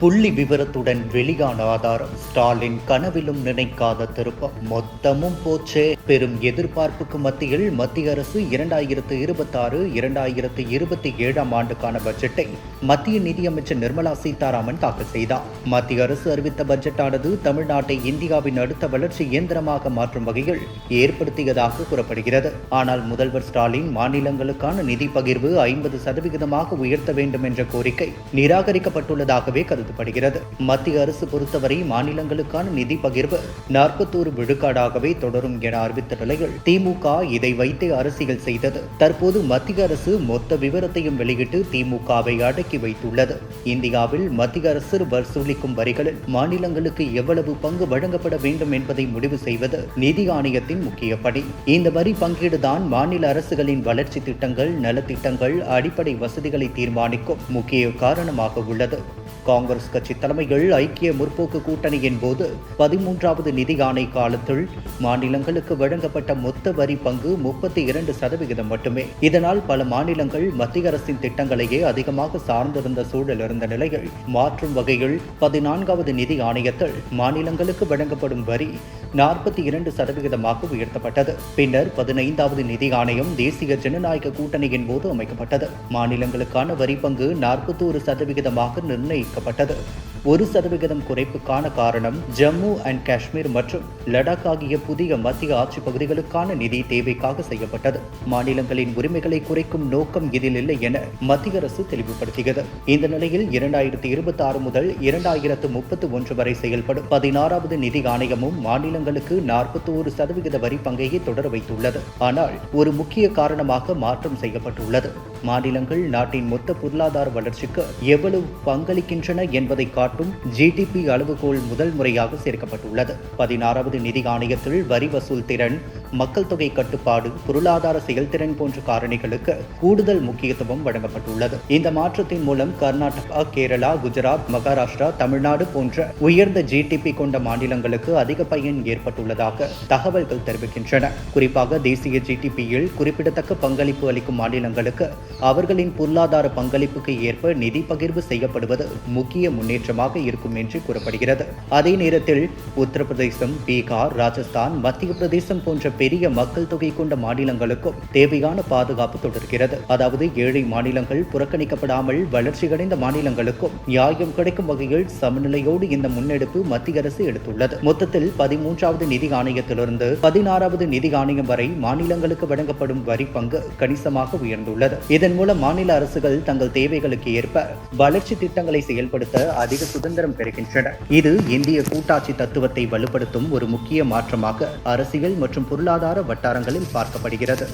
புள்ளி விவரத்துடன் வெளியான ஆதாரம். ஸ்டாலின் கனவிலும் நினைக்காத திருப்பம். மொத்தமும் போச்சே. பெரும் எதிர்பார்ப்புக்கு மத்தியில் மத்திய அரசு 2026-2027 ஆண்டுக்கான பட்ஜெட்டை மத்திய நிதியமைச்சர் நிர்மலா சீதாராமன் தாக்கல் செய்தார். மத்திய அரசு அறிவித்த பட்ஜெட்டானது தமிழ்நாட்டை இந்தியாவின் அடுத்த வளர்ச்சி இயந்திரமாக மாற்றும் வகையில் ஏற்படுத்தியதாக கூறப்படுகிறது. ஆனால் முதல்வர் ஸ்டாலின் மாநிலங்களுக்கான நிதி பகிர்வு 50% உயர்த்த வேண்டும் என்ற கோரிக்கை நிராகரிக்கப்பட்டுள்ளதாகவே கருதப்படுகிறது. மத்திய அரசு பொறுத்தவரை மாநிலங்களுக்கான நிதி பகிர்வு 41 விழுக்காடாகவே தொடரும் என அறிவித்த நிலையில் திமுக இதை வைத்தே அரசியல் செய்தது. தற்போது மத்திய அரசு மொத்த விவரத்தையும் வெளியிட்டு திமுகவை அடக்கி வைத்துள்ளது. இந்தியாவில் மத்திய அரசு வசூலிக்கும் வரிகளில் மாநிலங்களுக்கு எவ்வளவு பங்கு வழங்கப்பட வேண்டும் என்பதை முடிவு செய்வது நிதி ஆணையத்தின் முக்கிய பணி. இந்த வரி பங்கீடுதான் மாநில அரசுகளின் வளர்ச்சி திட்டங்கள், நலத்திட்டங்கள், அடிப்படை வசதிகளை தீர்மானிக்கும் முக்கிய காரணமாக உள்ளது. காங்கிரஸ் கட்சி தலைமைகள் ஐக்கிய முற்போக்கு கூட்டணியின் போது 13வது நிதி ஆணை காலத்தில் மாநிலங்களுக்கு வழங்கப்பட்ட மொத்த வரி பங்கு 32% மட்டுமே. இதனால் பல மாநிலங்கள் மத்திய அரசின் திட்டங்களையே அதிகமாக சார்ந்திருந்த சூழல் இருந்த நிலையில் மாற்றும் வகையில் 14வது நிதி ஆணையத்தில் மாநிலங்களுக்கு வழங்கப்படும் வரி 42% உயர்த்தப்பட்டது. பின்னர் 15வது நிதி ஆணையம் தேசிய ஜனநாயக கூட்டணியின் போது அமைக்கப்பட்டது. மாநிலங்களுக்கான வரி பங்கு 41% நிர்ணயிக்கப்பட்டது. 1% குறைப்புக்கான காரணம் ஜம்மு அண்ட் காஷ்மீர் மற்றும் லடாக் ஆகிய புதிய மத்திய ஆட்சி பகுதிகளுக்கான நிதி தேவைக்காக செய்யப்பட்டது. மாநிலங்களின் உரிமைகளை குறைக்கும் நோக்கம் இதில் இல்லை என மத்திய அரசு தெளிவுபடுத்தியது. இந்த நிலையில் 2026 முதல் 2031 வரை செயல்படும் 16வது நிதி ஆணையமும் மாநிலங்களுக்கு 41% வரி பங்கையே தொடர வைத்துள்ளது. ஆனால் ஒரு முக்கிய காரணமாக மாற்றம் செய்யப்பட்டுள்ளது. மாநிலங்கள் நாட்டின் மொத்த பொருளாதார வளர்ச்சிக்கு எவ்வளவு பங்களிக்கின்றன என்பதை காட்டும் ஜிடிபி அளவுகோல் முதல் முறையாக சேர்க்கப்பட்டுள்ளது. 16வது நிதி ஆணையத்தில் வரி வசூல் திறன், மக்கள் தொகை கட்டுப்பாடு, பொருளாதார செயல்திறன் போன்ற காரணிகளுக்கு கூடுதல் முக்கியத்துவம் வழங்கப்பட்டுள்ளது. இந்த மாற்றத்தின் மூலம் கர்நாடகா, கேரளா, குஜராத், மகாராஷ்டிரா, தமிழ்நாடு போன்ற உயர்ந்த ஜிடிபி கொண்ட மாநிலங்களுக்கு அதிக பயன் ஏற்பட்டுள்ளதாக தகவல்கள் தெரிவிக்கின்றன. குறிப்பாக தேசிய ஜிடிபியில் குறிப்பிடத்தக்க பங்களிப்பு அளிக்கும் மாநிலங்களுக்கு அவர்களின் பொருளாதார பங்களிப்புக்கு ஏற்ப நிதி பகிர்வு செய்யப்படுவது முக்கிய முன்னேற்றமாக இருக்கும் என்று கூறப்படுகிறது. அதே நேரத்தில் உத்தரப்பிரதேசம், பீகார், ராஜஸ்தான், மத்திய பிரதேசம் போன்ற பெரிய மக்கள் தொகை கொண்ட மாநிலங்களுக்கும் தேவையான பாதுகாப்பு தொடர்கிறது. அதாவது ஏழை மாநிலங்கள் புறக்கணிக்கப்படாமல் வளர்ச்சியடைந்த மாநிலங்களுக்கும் நியாயம் கிடைக்கும் வகையில் சமநிலையோடு இந்த முன்னெடுப்பு மத்திய அரசு எடுத்துள்ளது. மொத்தத்தில் 13வது நிதி ஆணையத்திலிருந்து 16வது நிதி ஆணையம் வரை மாநிலங்களுக்கு வழங்கப்படும் வரி பங்கு கணிசமாக உயர்ந்துள்ளது. இதன் மூலம் மாநில அரசுகள் தங்கள் தேவைகளுக்கு ஏற்ப வளர்ச்சி திட்டங்களை செயல்படுத்த அதிக சுதந்திரம் பெறுகின்றன. இது இந்திய கூட்டாட்சி தத்துவத்தை வலுப்படுத்தும் ஒரு முக்கிய மாற்றமாக அரசியல் மற்றும் பொருளாதார வட்டாரங்களில் பார்க்கப்படுகிறது.